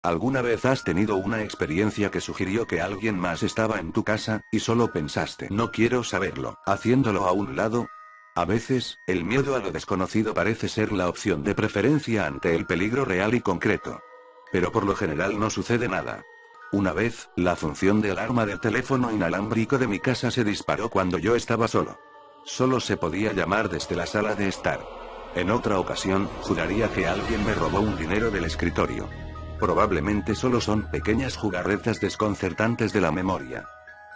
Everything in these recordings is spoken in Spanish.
¿Alguna vez has tenido una experiencia que sugirió que alguien más estaba en tu casa, y solo pensaste, no quiero saberlo, haciéndolo a un lado? A veces, el miedo a lo desconocido parece ser la opción de preferencia ante el peligro real y concreto. Pero por lo general no sucede nada. Una vez, la función de alarma del teléfono inalámbrico de mi casa se disparó cuando yo estaba solo. Solo se podía llamar desde la sala de estar. En otra ocasión, juraría que alguien me robó un dinero del escritorio. Probablemente solo son pequeñas jugarretas desconcertantes de la memoria.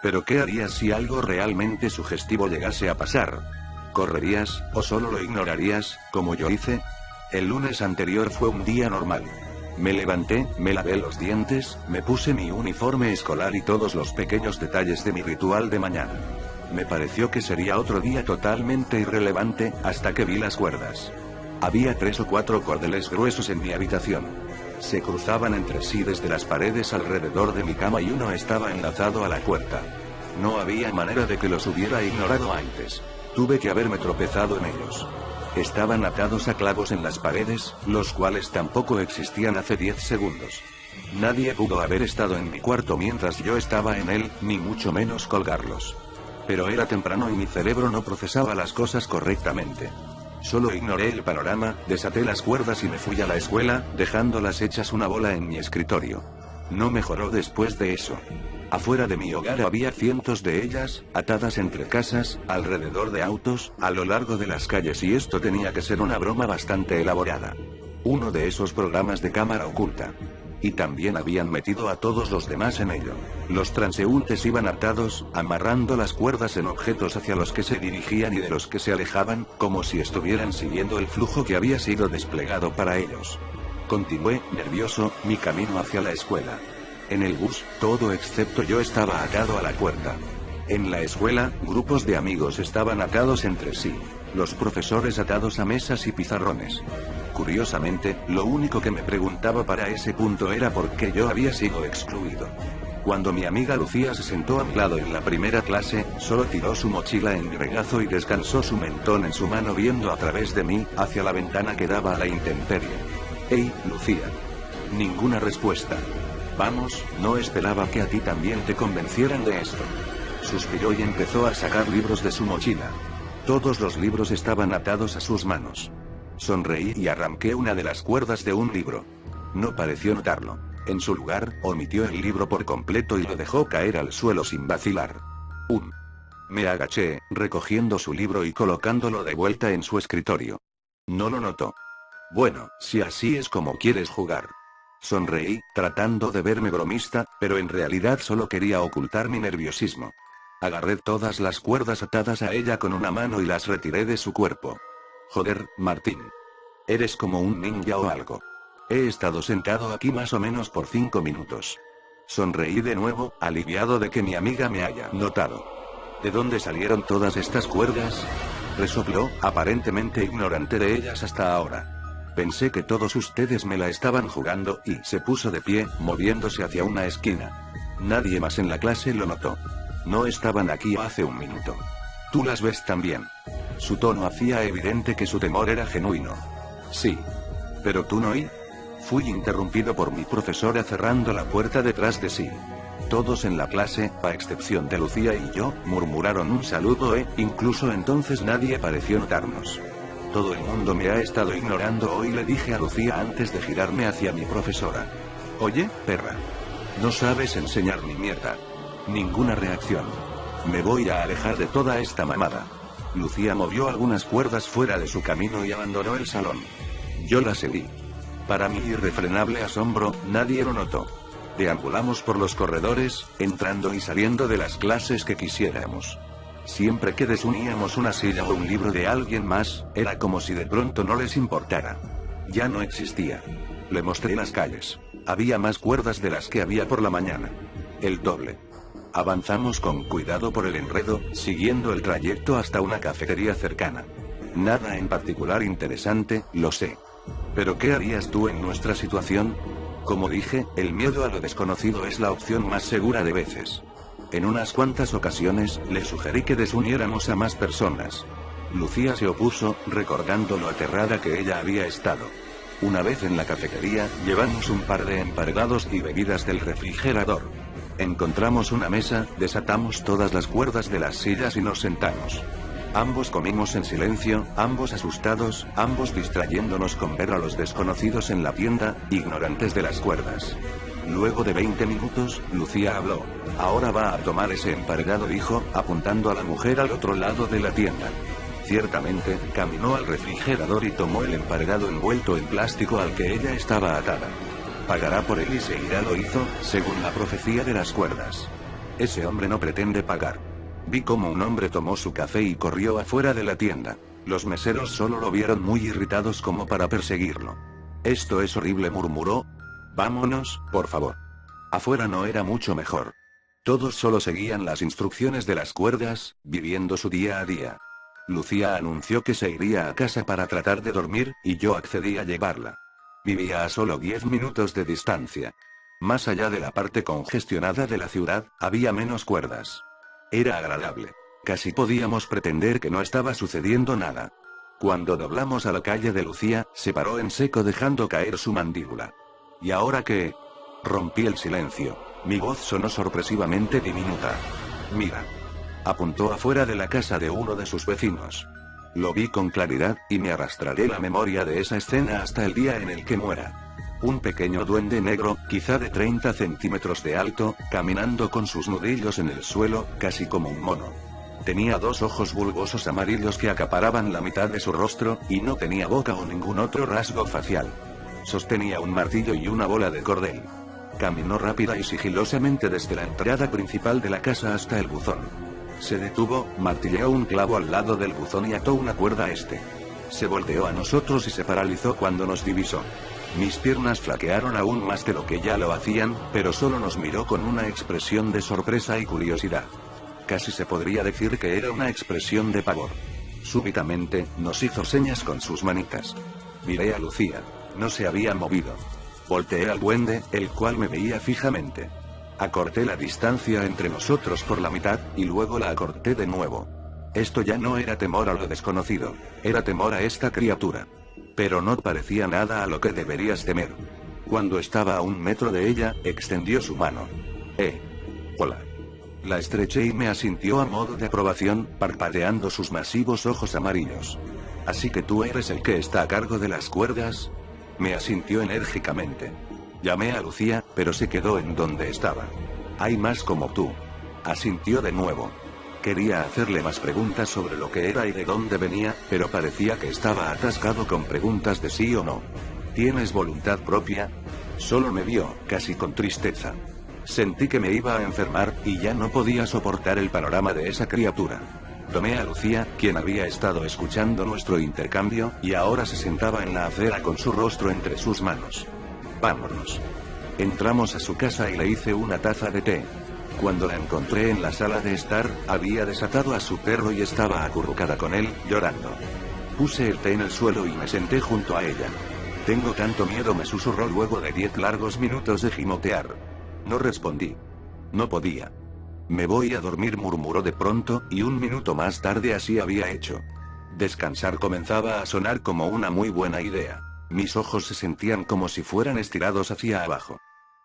Pero ¿qué harías si algo realmente sugestivo llegase a pasar? ¿Correrías, o solo lo ignorarías, como yo hice? El lunes anterior fue un día normal. Me levanté, me lavé los dientes, me puse mi uniforme escolar y todos los pequeños detalles de mi ritual de mañana. Me pareció que sería otro día totalmente irrelevante, hasta que vi las cuerdas. Había 3 o 4 cordeles gruesos en mi habitación. Se cruzaban entre sí desde las paredes alrededor de mi cama y uno estaba enlazado a la puerta. No había manera de que los hubiera ignorado antes. Tuve que haberme tropezado en ellos. Estaban atados a clavos en las paredes, los cuales tampoco existían hace 10 segundos. Nadie pudo haber estado en mi cuarto mientras yo estaba en él, ni mucho menos colgarlos. Pero era temprano y mi cerebro no procesaba las cosas correctamente. Solo ignoré el panorama, desaté las cuerdas y me fui a la escuela, dejándolas hechas una bola en mi escritorio. No mejoró después de eso. Afuera de mi hogar había cientos de ellas, atadas entre casas, alrededor de autos, a lo largo de las calles, y esto tenía que ser una broma bastante elaborada. Uno de esos programas de cámara oculta. Y también habían metido a todos los demás en ello. Los transeúntes iban atados, amarrando las cuerdas en objetos hacia los que se dirigían y de los que se alejaban, como si estuvieran siguiendo el flujo que había sido desplegado para ellos. Continué, nervioso, mi camino hacia la escuela. En el bus, todo excepto yo estaba atado a la puerta. En la escuela, grupos de amigos estaban atados entre sí. Los profesores atados a mesas y pizarrones. Curiosamente, lo único que me preguntaba para ese punto era por qué yo había sido excluido. Cuando mi amiga Lucía se sentó a mi lado en la primera clase, solo tiró su mochila en mi regazo y descansó su mentón en su mano viendo a través de mí, hacia la ventana que daba a la intemperie. «Hey, Lucía». Ninguna respuesta. «Vamos, no esperaba que a ti también te convencieran de esto». Suspiró y empezó a sacar libros de su mochila. Todos los libros estaban atados a sus manos. Sonreí y arranqué una de las cuerdas de un libro. No pareció notarlo. En su lugar, omitió el libro por completo y lo dejó caer al suelo sin vacilar. Me agaché, recogiendo su libro y colocándolo de vuelta en su escritorio. No lo notó. «Bueno, si así es como quieres jugar». Sonreí, tratando de verme bromista, pero en realidad solo quería ocultar mi nerviosismo. Agarré todas las cuerdas atadas a ella con una mano y las retiré de su cuerpo. «Joder, Martín. Eres como un ninja o algo. He estado sentado aquí más o menos por 5 minutos». Sonreí de nuevo, aliviado de que mi amiga me haya notado. «¿De dónde salieron todas estas cuerdas?», resopló, aparentemente ignorante de ellas hasta ahora. «Pensé que todos ustedes me la estaban jugando», y se puso de pie, moviéndose hacia una esquina. Nadie más en la clase lo notó. «No estaban aquí hace un minuto. Tú las ves también». Su tono hacía evidente que su temor era genuino. «Sí. Pero tú no». Y fui interrumpido por mi profesora cerrando la puerta detrás de sí. Todos en la clase, a excepción de Lucía y yo, murmuraron un saludo incluso entonces nadie pareció notarnos. «Todo el mundo me ha estado ignorando hoy», le dije a Lucía antes de girarme hacia mi profesora. «Oye, perra. No sabes enseñar ni mierda». Ninguna reacción. «Me voy a alejar de toda esta mamada». Lucía movió algunas cuerdas fuera de su camino y abandonó el salón. Yo la seguí. Para mi irrefrenable asombro, nadie lo notó. Deambulamos por los corredores, entrando y saliendo de las clases que quisiéramos. Siempre que desuníamos una silla o un libro de alguien más, era como si de pronto no les importara. Ya no existía. Le mostré las calles. Había más cuerdas de las que había por la mañana. El doble. Avanzamos con cuidado por el enredo, siguiendo el trayecto hasta una cafetería cercana. Nada en particular interesante, lo sé. Pero ¿qué harías tú en nuestra situación? Como dije, el miedo a lo desconocido es la opción más segura de veces. En unas cuantas ocasiones, le sugerí que desuniéramos a más personas. Lucía se opuso, recordando lo aterrada que ella había estado. Una vez en la cafetería, llevamos un par de emparedados y bebidas del refrigerador. Encontramos una mesa, desatamos todas las cuerdas de las sillas y nos sentamos. Ambos comimos en silencio, ambos asustados, ambos distrayéndonos con ver a los desconocidos en la tienda, ignorantes de las cuerdas. Luego de 20 minutos, Lucía habló. Ahora va a tomar ese emparedado, dijo, apuntando a la mujer al otro lado de la tienda. Ciertamente, caminó al refrigerador y tomó el emparedado envuelto en plástico al que ella estaba atada. Pagará por él y se irá, lo hizo, según la profecía de las cuerdas. Ese hombre no pretende pagar. Vi cómo un hombre tomó su café y corrió afuera de la tienda. Los meseros solo lo vieron muy irritados como para perseguirlo. Esto es horrible, murmuró. Vámonos, por favor. Afuera no era mucho mejor. Todos solo seguían las instrucciones de las cuerdas, viviendo su día a día. Lucía anunció que se iría a casa para tratar de dormir, y yo accedí a llevarla. Vivía a solo 10 minutos de distancia. Más allá de la parte congestionada de la ciudad, había menos cuerdas. Era agradable. Casi podíamos pretender que no estaba sucediendo nada. Cuando doblamos a la calle de Lucía, se paró en seco dejando caer su mandíbula. ¿Y ahora qué? Rompí el silencio. Mi voz sonó sorpresivamente diminuta. Mira. Apuntó afuera de la casa de uno de sus vecinos. Lo vi con claridad, y me arrastraré la memoria de esa escena hasta el día en el que muera. Un pequeño duende negro, quizá de 30 centímetros de alto, caminando con sus nudillos en el suelo, casi como un mono. Tenía dos ojos bulbosos amarillos que acaparaban la mitad de su rostro, y no tenía boca o ningún otro rasgo facial. Sostenía un martillo y una bola de cordel. Caminó rápida y sigilosamente desde la entrada principal de la casa hasta el buzón. Se detuvo, martilleó un clavo al lado del buzón y ató una cuerda a este. Se volteó a nosotros y se paralizó cuando nos divisó. Mis piernas flaquearon aún más de lo que ya lo hacían, pero solo nos miró con una expresión de sorpresa y curiosidad. Casi se podría decir que era una expresión de pavor. Súbitamente, nos hizo señas con sus manitas. Miré a Lucía. No se había movido. Volteé al duende, el cual me veía fijamente. Acorté la distancia entre nosotros por la mitad, y luego la acorté de nuevo. Esto ya no era temor a lo desconocido, era temor a esta criatura. Pero no parecía nada a lo que deberías temer. Cuando estaba a 1 metro de ella, extendió su mano. Hola. La estreché y me asintió a modo de aprobación, parpadeando sus masivos ojos amarillos. ¿Así que tú eres el que está a cargo de las cuerdas? Me asintió enérgicamente. Llamé a Lucía, pero se quedó en donde estaba. Hay más como tú. Asintió de nuevo. Quería hacerle más preguntas sobre lo que era y de dónde venía, pero parecía que estaba atascado con preguntas de sí o no. ¿Tienes voluntad propia? Solo me vio, casi con tristeza. Sentí que me iba a enfermar, y ya no podía soportar el panorama de esa criatura. Tomé a Lucía, quien había estado escuchando nuestro intercambio, y ahora se sentaba en la acera con su rostro entre sus manos. Vámonos. Entramos a su casa y le hice una taza de té. Cuando la encontré en la sala de estar, había desatado a su perro y estaba acurrucada con él, llorando. Puse el té en el suelo y me senté junto a ella. Tengo tanto miedo, me susurró luego de 10 largos minutos de gimotear. No respondí. No podía. Me voy a dormir, murmuró de pronto, y 1 minuto más tarde así había hecho. Descansar comenzaba a sonar como una muy buena idea. Mis ojos se sentían como si fueran estirados hacia abajo.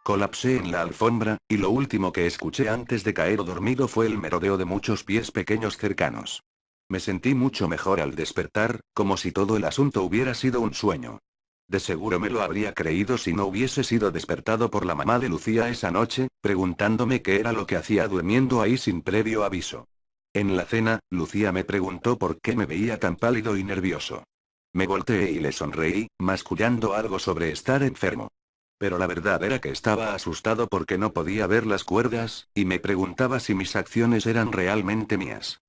Colapsé en la alfombra, y lo último que escuché antes de caer dormido fue el merodeo de muchos pies pequeños cercanos. Me sentí mucho mejor al despertar, como si todo el asunto hubiera sido un sueño. De seguro me lo habría creído si no hubiese sido despertado por la mamá de Lucía esa noche, preguntándome qué era lo que hacía durmiendo ahí sin previo aviso. En la cena, Lucía me preguntó por qué me veía tan pálido y nervioso. Me volteé y le sonreí, mascullando algo sobre estar enfermo. Pero la verdad era que estaba asustado porque no podía ver las cuerdas, y me preguntaba si mis acciones eran realmente mías.